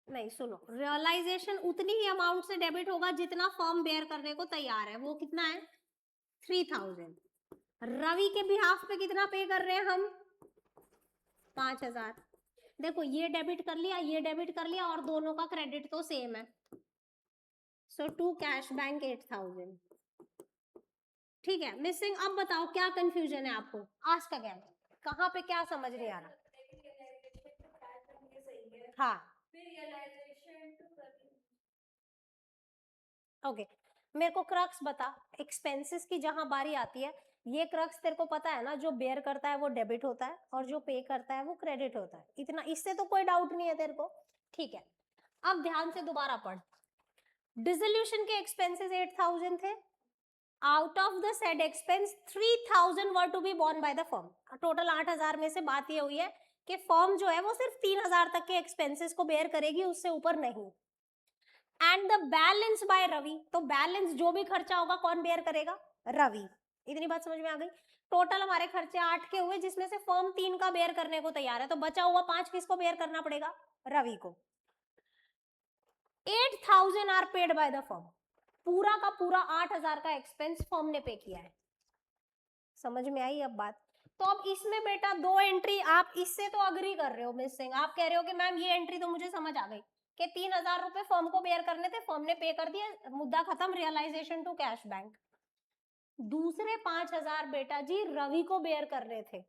नहीं सुनो, रियलाइजेशन उतनी ही अमाउंट से डेबिट होगा जितना फर्म बेयर करने को तैयार है। वो कितना है? 3000। रवि के बिहाफ पे कितना पे कर रहे हैं हम? 5000। देखो ये डेबिट कर लिया, ये डेबिट कर लिया, और दोनों का क्रेडिट तो सेम है। सो टू कैश बैंक 8000। ठीक है, मिसिंग। अब बताओ क्या कंफ्यूजन है आपको? आस्क अगेन, कहाँ पे क्या समझ नहीं आ रहा? हाँ ओके, मेरे को क्रक्स बता। एक्सपेंसेस की जहां बारी आती है, ये क्रक्स तेरे को पता है ना, जो बेयर करता है वो डेबिट होता है और जो पे करता है वो क्रेडिट होता है। इतना, इससे तो कोई डाउट नहीं है तेरे को। ठीक है, अब ध्यान से दोबारा पढ़। डिसोल्यूशन के एक्सपेंसेस 8000 थे। Out of the said expense 3000 were to be borne by the firm. Total 8000 में से बात ये हुई है कि फर्म जो है वो सिर्फ 3000 तक के एक्सपेंसेस को बेयर करेगी, उससे ऊपर नहीं। And the balance by Ravi, तो बैलेंस जो भी खर्चा होगा कौन बेयर करेगा? रवि। इतनी बात समझ में आ गई? टोटल हमारे खर्चे 8 के हुए, जिसमें से फर्म 3 का बेयर करने को तैयार है, तो बचा हुआ 5 किसको बेयर करना पड़ेगा? रवि को। 8000 are paid by the firm. पूरा का पूरा 8000 का एक्सपेंस फर्म ने पे किया है। समझ में आई अब बात? तो अब इसमें बेटा दो एंट्री, आप इससे तो अग्री कर रहे हो मिस सिंह, आप कह रहे हो कि मैम ये एंट्री तो मुझे समझ आ गई कि 3000 रुपए फर्म को बेयर करने थे, फर्म ने पे कर दिया, मुद्दा खत्म, रियलाइजेशन टू कैश बैंक। दूसरे 5000 बेटा जी रवि को बेयर कर रहे थे,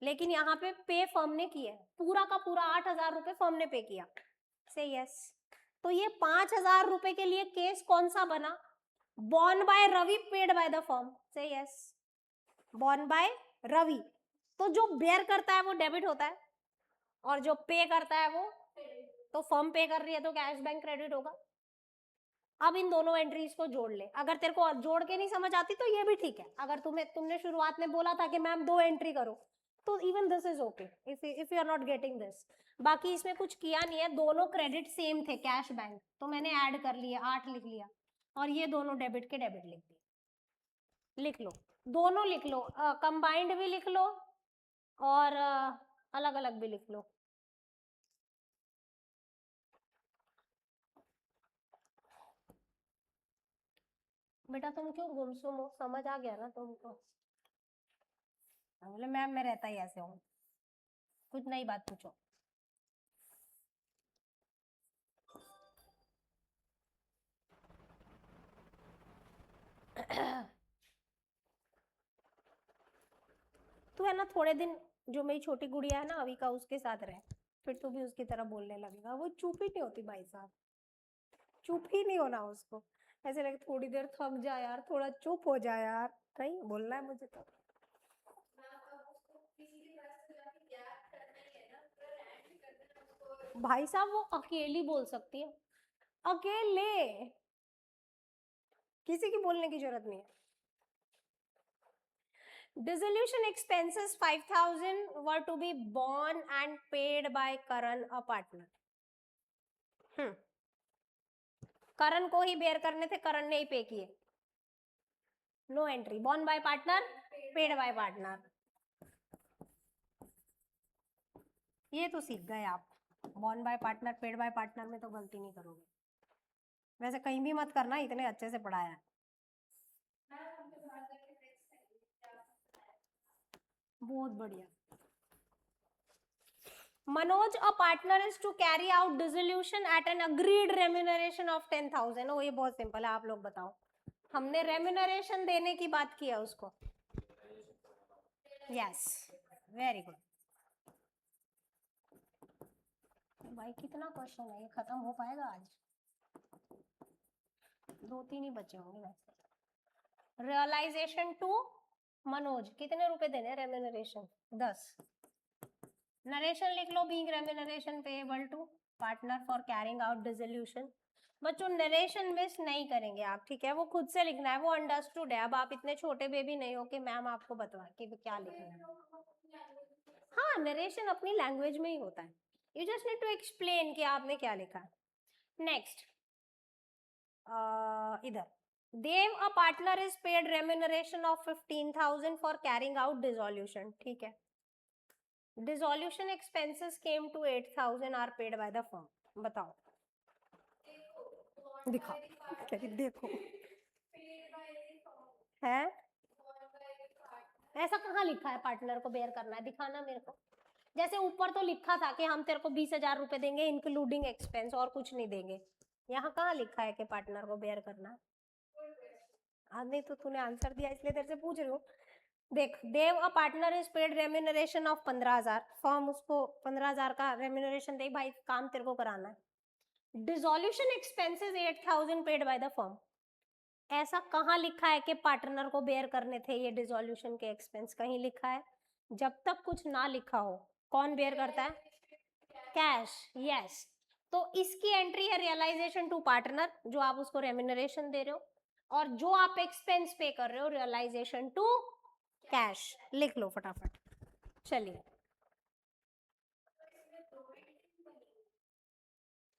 लेकिन यहाँ पे पे फर्म ने किया, पूरा का पूरा 8000 रुपए फर्म ने पे किया। से यस। तो ये 5000 रुपए के लिए केस कौन सा बना? Borne by Ravi, paid by the firm. Say yes, borne by Ravi. तो जो बेयर करता है वो डेबिट होता है, और जो पे करता है वो, तो फर्म पे कर रही है तो कैश बैंक क्रेडिट होगा। अब इन दोनों एंट्रीज को जोड़ ले। अगर तेरे को जोड़ के नहीं समझ आती तो ये भी ठीक है। अगर तुमने शुरुआत में बोला था कि मैम 2 एंट्री करो, तो even this is okay if you are not getting this. बाकी इसमें कुछ किया नहीं है, दोनों क्रेडिट सेम थे कैश बैंक, तो मैंने ऐड कर लिया, 8 लिख लिया, और ये दोनों डेबिट के डेबिट लिख दिए। लिख लो, दोनों लिख लो, कंबाइंड भी लिख लो और अलग अलग भी लिख लो। बेटा तुम क्यों गुमसुम हो? समझ आ गया ना तुमको? बोले मैम मैं रहता ही ऐसे हूँ, कुछ नई बात पूछो। तू है ना थोड़े दिन, जो मेरी छोटी गुड़िया है ना अभी का, उसके साथ रह, फिर तू भी उसकी तरह बोलने लगेगा। वो चुप ही नहीं होती भाई साहब, चुप ही नहीं होना उसको। ऐसे लगे थोड़ी देर थक जा यार, थोड़ा चुप हो जा यार, नहीं बोलना है मुझे तो। भाई साहब वो अकेली बोल सकती है, अकेले, किसी की बोलने की जरूरत नहीं है। Dissolution expenses 5000 were to be borne and paid by Karan, a partner. करण को ही बेयर करने थे, करण ने ही पे किए। No entry, borne by partner, paid by partner. ये तो सीख गए आप, borne by partner, paid by partner में तो गलती नहीं करोगे। वैसे कहीं भी मत करना, इतने अच्छे से पढ़ाया है। बहुत बढ़िया। Manoj, a partner is to carry out dissolution at an agreed remuneration of 10,000। ओ ये बहुत सिंपल है, आप लोग बताओ। हमने रेम्यूनरेशन देने की बात की है उसको। Yes, very good. भाई कितना क्वेश्चन है, ये खत्म हो पाएगा आज? 2-3 ही बचे होंगे वैसे। रियलाइजेशन टू मनोज, कितने रुपए देने रेम्यूनरेशन? 10। नरेशन लिख लो, being remuneration payable to partner for carrying out dissolution. बच्चों नरेशन मिस नहीं करेंगे आप, ठीक है? वो खुद से लिखना है, वो अंडरस्टूड है। अब आप इतने छोटे बेबी नहीं हो कि मैम आपको बता कि क्या लिखना है। हाँ, नरेशन अपनी लैंग्वेज में ही होता है, you just need to explain कि आपने क्या लिखा। नेक्स्ट, इधर Dev a partner is paid remuneration of 15,000 for carrying out dissolution. ठीक है, dissolution expenses came to 8000 are paid by the firm। बताओ, दिखाओ, कह रही देखो है। ऐसा कहाँ लिखा है पार्टनर को बेयर करना है, दिखाना मेरे को। जैसे ऊपर तो लिखा था कि हम तेरे को 20,000 रुपए देंगे इंक्लूडिंग एक्सपेंस, और कुछ नहीं देंगे। यहाँ कहाँ लिखा है कि पार्टनर को बेयर करना है? नहीं तो तूने आंसर दिया इसलिए तेरे से पूछ रही हूँ। देख, Dev a partner is paid remuneration of 15,000, firm उसको 15,000 का रेम्यूनरेशन दे, भाई काम तेरे को कराना है। Dissolution expenses 8,000 paid by the firm. ऐसा कहाँ लिखा है कि पार्टनर को बेयर करने थे ये डिसोल्यूशन के एक्सपेंस? कहीं लिखा है? जब तक कुछ ना लिखा हो, कौन बेयर करता है? Cash, yes. तो इसकी एंट्री है रियलाइजेशन टू पार्टनर, जो आप उसको रेम्यूनरेशन दे रहे हो, और जो आप एक्सपेंस पे कर रहे हो रियलाइजेशन टू कैश। लिख लो फटाफट। चलिए,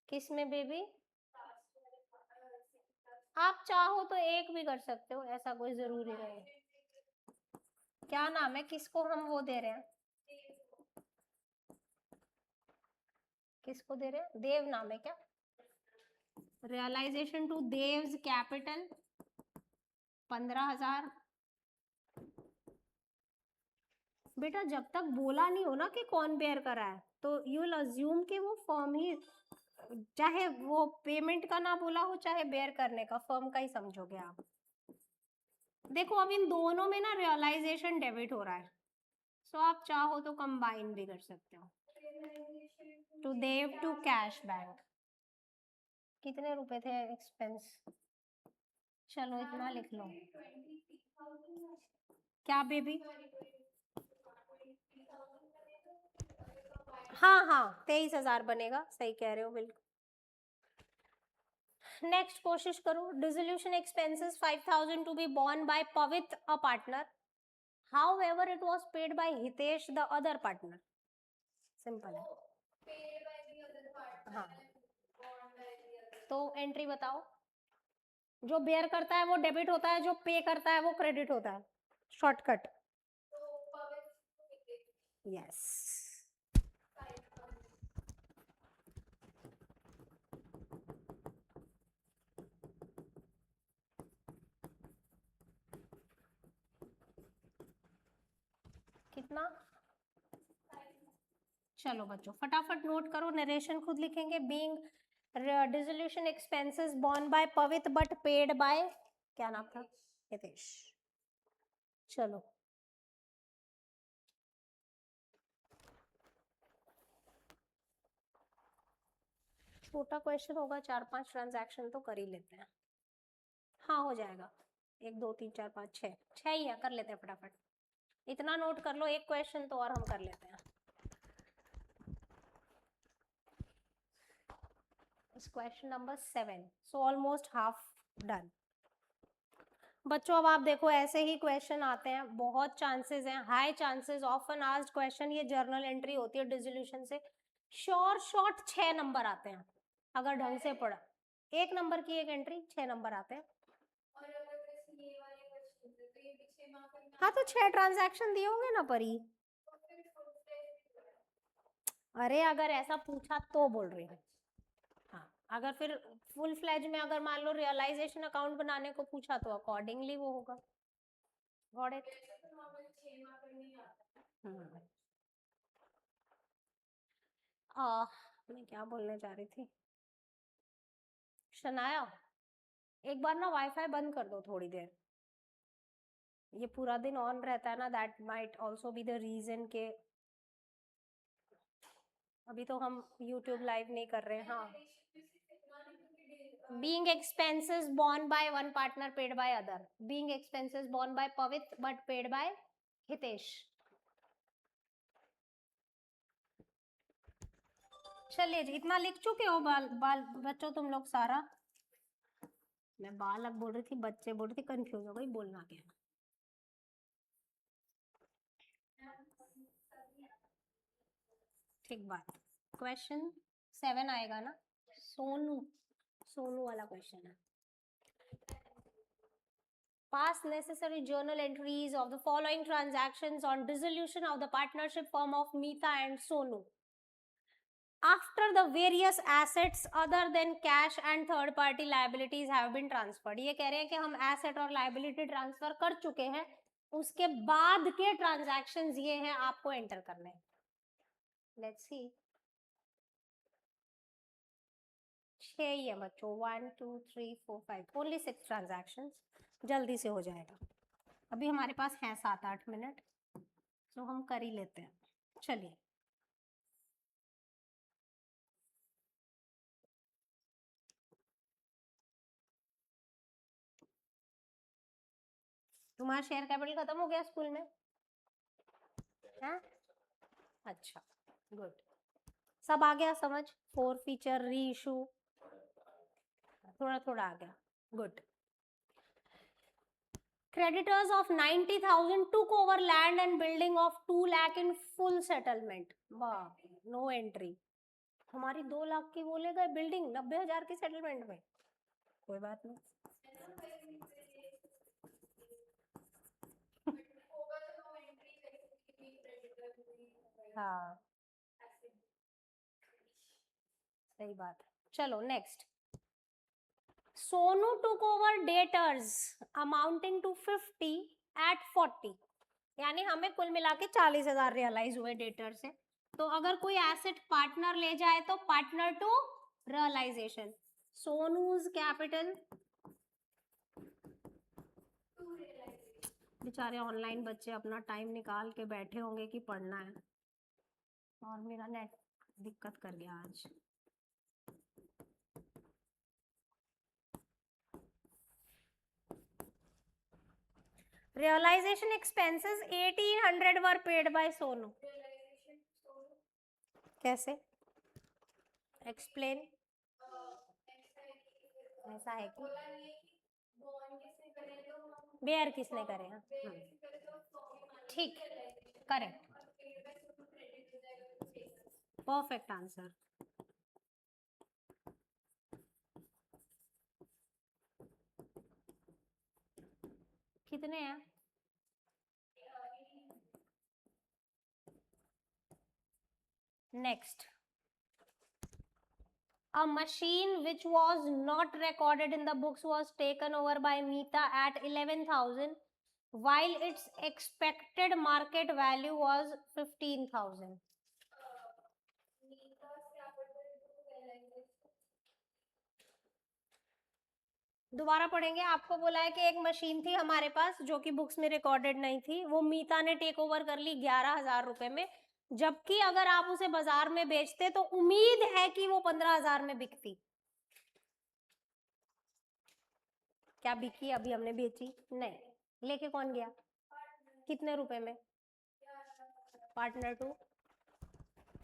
किस में बेबी? आप चाहो तो एक भी कर सकते हो, ऐसा कोई जरूरी नहीं। क्या नाम है, किसको हम वो दे रहे हैं? किसको दे रहे हैं? देव नाम है क्या? Realization to Dev's capital 15,000। बेटा जब तक बोला नहीं हो ना कि कौन बेयर करा है, तो यू विल अज्यूम कि वो फर्म ही, चाहे वो पेमेंट का ना बोला हो चाहे बेयर करने का, फर्म का ही समझोगे आप। देखो अब इन दोनों में ना रियलाइजेशन डेबिट हो रहा है, सो आप चाहो तो कंबाइन भी कर सकते हो। To Dev to cash bank, कितने रुपए थे एक्सपेंस? चलो इतना लिख लो। क्या बेबी? हाँ हाँ 23,000 बनेगा, सही कह रहे हो बिल्कुल। नेक्स्ट कोशिश करो। Dissolution expenses 5,000 to be borne by Pavit a partner, however it was paid by Hitesh the other partner। Simple है। हाँ, तो एंट्री बताओ। जो बेयर करता है वो डेबिट होता है, जो पे करता है वो क्रेडिट होता है। शॉर्टकट। यस। कितना? चलो बच्चों फटाफट नोट करो, नरेशन खुद लिखेंगे। Being dissolution expenses borne by पवित बट पेड बाय, क्या नाम था? हितेश। चलो छोटा क्वेश्चन होगा, 4-5 ट्रांजैक्शन तो कर ही लेते हैं। हाँ हो जाएगा, 1 2 3 4 5 6 6 ही है, कर लेते हैं फटाफट। इतना नोट कर लो, एक क्वेश्चन तो और हम कर लेते हैं। Question number 7, so almost half done. बच्चों अब आप देखो ऐसे ही क्वेश्चन आते हैं, बहुत चांसेस हैं, high chances, often asked question, ये जर्नल एंट्री होती है डिसोल्यूशन से। शॉर्ट 6 नंबर आते हैं अगर ढंग से पढ़ा। 1 नंबर की एक एंट्री, 6 नंबर आते हैं। हाँ तो 6 ट्रांजैक्शन दिए होंगे ना परी। अरे अगर ऐसा पूछा तो बोल रही हूँ। हाँ, अगर फिर फुल फ्लेज में अगर मान लो रियलाइजेशन अकाउंट बनाने को पूछा तो अकॉर्डिंगली वो होगा। Got it? मैं क्या बोलने जा रही थी? शनाया, एक बार ना वाईफाई बंद कर दो थोड़ी देर, ये पूरा दिन ऑन रहता है ना, that might also be the reason के अभी तो हम यूट्यूब लाइव नहीं कर रहे हैं। हाँ, being expenses borne by one partner paid by other, being expenses borne by Pavit but paid by Hitesh। चलिए जी, इतना लिख चुके हो बाल बाल बच्चों तुम लोग सारा? मैं बालक बोल रही थी, बच्चे बोल रही थी, कंफ्यूज हो गई बोलना क्या। ठीक बात। क्वेश्चन 7 आएगा ना? सोनू, सोनू वाला क्वेश्चन है। Pass necessary journal entries of the following transactions on dissolution of the partnership firm of Meeta and Sonu। after the various assets other than cash and third party liabilities have been transferred. ये कह रहे हैं कि हम asset और liability transfer कर चुके हैं, उसके बाद के ट्रांजैक्शंस ये हैं, आपको एंटर करने हैं. Let's see. 6 ही है बच्चों, 1 2 3 4 5, ओनली 6 ट्रांजैक्शंस, जल्दी से हो जाएगा. अभी हमारे पास है 7-8 मिनट, तो हम कर ही लेते हैं. चलिए. तुम्हारा शेयर कैपिटल खत्म हो गया स्कूल में? है? अच्छा, गुड. सब आ गया समझ? 4 फीचर, री इशू, थोड़ा थोड़ा आ गया. Good. Creditors of 90,000 took over land and building of 2 lakh in full settlement. वाह, नो एंट्री. हमारी 2 लाख की बोले गए बिल्डिंग 90,000 की सेटलमेंट में. कोई बात नहीं. हाँ, सही बात है. चलो next. Sonu took over debtors amounting to 50 at 40. यानी हमें कुल मिला के 40,000 रियलाइज हुए डेटर से. तो अगर कोई एसेट पार्टनर ले जाए तो partner to realization. Sonu's capital. बेचारे ऑनलाइन बच्चे अपना टाइम निकाल के बैठे होंगे कि पढ़ना है, और मेरा नेट दिक्कत कर गया आज. Realization expenses 1800 were paid by Sonu. कैसे? एक्सप्लेन. ऐसा है कि बेयर किसने करे हैं? ठीक, करेक्ट, परफेक्ट आंसर. कितने हैं? Next. A machine which was not recorded in the books was taken over by Meeta at 11,000 while its expected market value was 15,000. दोबारा पढ़ेंगे. आपको बोला है कि एक मशीन थी हमारे पास जो कि बुक्स में रिकॉर्डेड नहीं थी, वो मीता ने टेक ओवर कर ली 11,000 रुपए में, जबकि अगर आप उसे बाजार में बेचते तो उम्मीद है कि वो 15,000 में बिकती. क्या बिकी? अभी हमने बेची नहीं. लेके कौन गया? कितने रुपए में? Partner to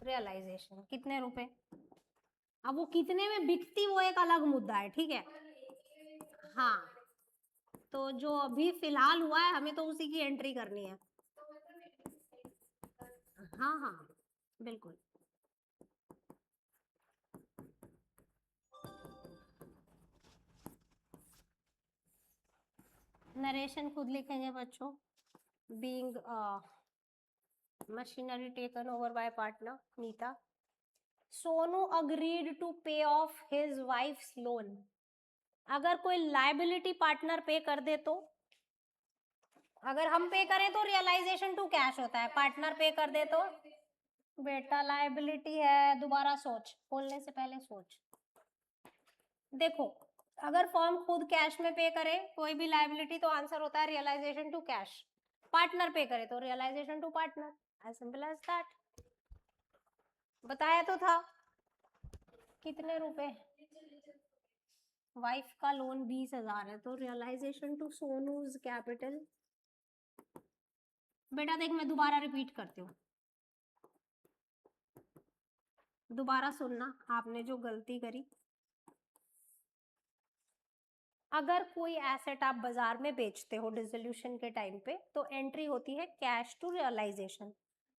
realization. कितने रुपए? अब वो कितने में बिकती वो एक अलग मुद्दा है, ठीक है. हाँ, तो जो अभी फिलहाल हुआ है हमें तो उसी की एंट्री करनी है. हाँ हाँ बिल्कुल. नरेशन खुद लिखेंगे बच्चों. Being machinery taken over by partner Nita. Sonu agreed to pay off his wife's loan. अगर कोई लाइबिलिटी पार्टनर पे कर दे तो, अगर हम पे करें तो रियलाइजेशन टू कैश होता है, पार्टनर पे कर दे तो बेटा लाइबिलिटी है. दोबारा सोच, बोलने से पहले सोच. देखो, अगर फर्म खुद कैश में पे करे कोई भी लाइबिलिटी तो आंसर होता है realisation to cash. Partner pay करे तो realisation to partner. As simple as that. बताया तो था. कितने रुपए? वाइफ का लोन 20,000 है, तो रियलाइजेशन टू सोनूज कैपिटल. बेटा देख, मैं दोबारा रिपीट करती हूँ, दोबारा सुनना. आपने जो गलती करी, अगर कोई एसेट आप बाजार में बेचते हो डिसोल्यूशन के टाइम पे तो एंट्री होती है कैश टू रियलाइजेशन.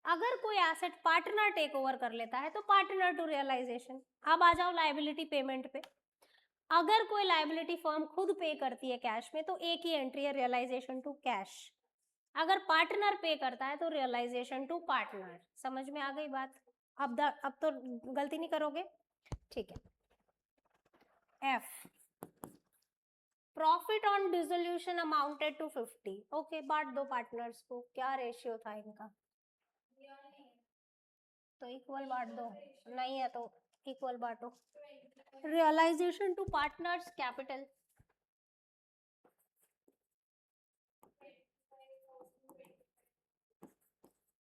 अगर कोई एसेट पार्टनर टेक ओवर कर लेता है तो पार्टनर टू रियलाइजेशन. अब आ जाओ लाइबिलिटी पेमेंट पे. अगर कोई लाइबिलिटी फर्म खुद पे करती है कैश में तो एक ही एंट्री है रियलाइजेशन टू कैश. अगर पार्टनर पे करता है तो रियलाइजेशन टू पार्टनर. समझ में आ गई बात? अब तो गलती नहीं करोगे, ठीक है। F, profit on dissolution amounted to 50। Okay, बांट दो पार्टनर्स को। क्या रेशियो था इनका? तो इक्वल बांट दो, नहीं है तो इक्वल बांटो। रियलाइजेशन टू पार्टनर्स कैपिटल,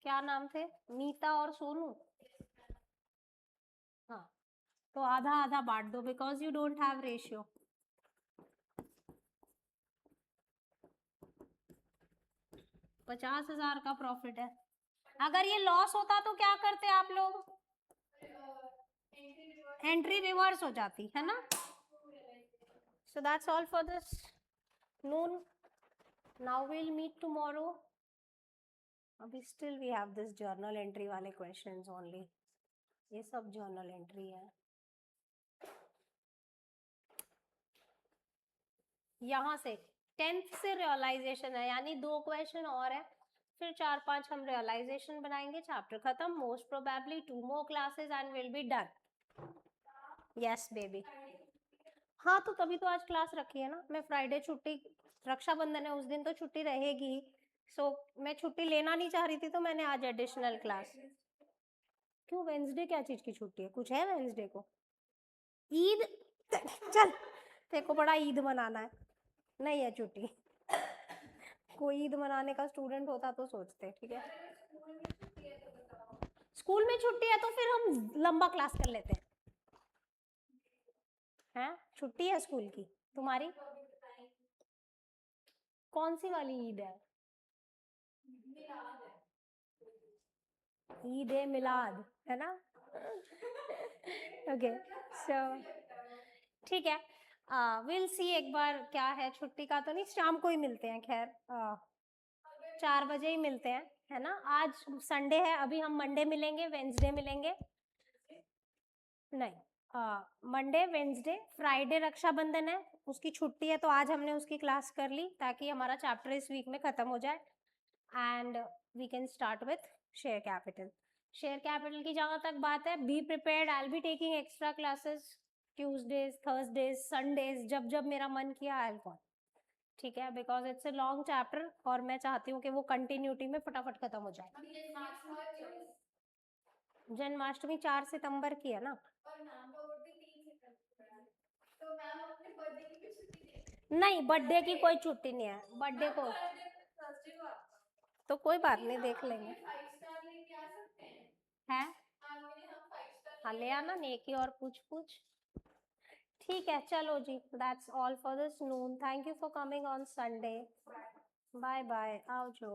क्या नाम थे? नीता और सोनू। हाँ, तो आधा आधा बांट दो because you don't have ratio. $50,000 का प्रॉफिट है। अगर ये लॉस होता तो क्या करते आप लोग? एंट्री रिवर्स हो जाती है ना। So that's all for this noon. Now will meet tomorrow. अभी still we have this journal entry वाले क्वेश्चंस ओनली। ये सब जर्नल एंट्री है। यहाँ से 10th से रियलाइजेशन है, यानी 2 क्वेश्चन और है, फिर 4-5 हम रियलाइजेशन बनाएंगे, चैप्टर खत्म। Most probably 2 more classes and will be done. Yes baby. हाँ, तो तभी तो आज क्लास रखी है ना। मैं फ्राइडे छुट्टी, रक्षाबंधन है उस दिन तो छुट्टी रहेगी। सो मैं छुट्टी लेना नहीं चाह रही थी तो मैंने आज एडिशनल क्लास। क्यों, वेंसडे क्या चीज की छुट्टी है? कुछ है वेंसडे को? ईद? चल, तेरे को बड़ा ईद मनाना है। नहीं है छुट्टी। कोई ईद मनाने का स्टूडेंट होता तो सोचते, ठीक है। स्कूल में छुट्टी है तो फिर हम लंबा क्लास कर लेते हैं। छुट्टी है स्कूल की तुम्हारी? कौन सी वाली ईद है? ईद ए मिलाद है ना। ओके, सो ठीक है। विल सी एक बार क्या है। छुट्टी का तो नहीं, शाम को ही मिलते हैं। खैर 4 बजे ही मिलते हैं, है ना। आज संडे है, अभी हम मंडे मिलेंगे, वेंसडे मिलेंगे। नहीं, मंडे वेंसडे फ्राइडे रक्षाबंधन है, उसकी छुट्टी है तो आज हमने उसकी क्लास कर ली ताकि हमारा चैप्टर इस वीक में खत्म हो जाए and we can start with share capital. Share capital की जहां तक बात है, be prepared, I will be taking extra classes Tuesdays, Thursdays, Sundays, जब जब मेरा मन किया आई विल कॉल, ठीक है, because it's a long chapter और मैं चाहती हूँ कि वो कंटिन्यूटी में फटाफट खत्म हो जाए। जन्माष्टमी 4 सितंबर की है ना। नहीं, बर्थडे की कोई छुट्टी नहीं है। बर्थडे को तो कोई बात नहीं, देख लेंगे। है, हाँ ले आना नेकी और पूछ पूछ। ठीक है, चलो जी, that's all for this noon. Thank you for coming on Sunday. Bye bye, आओ जो।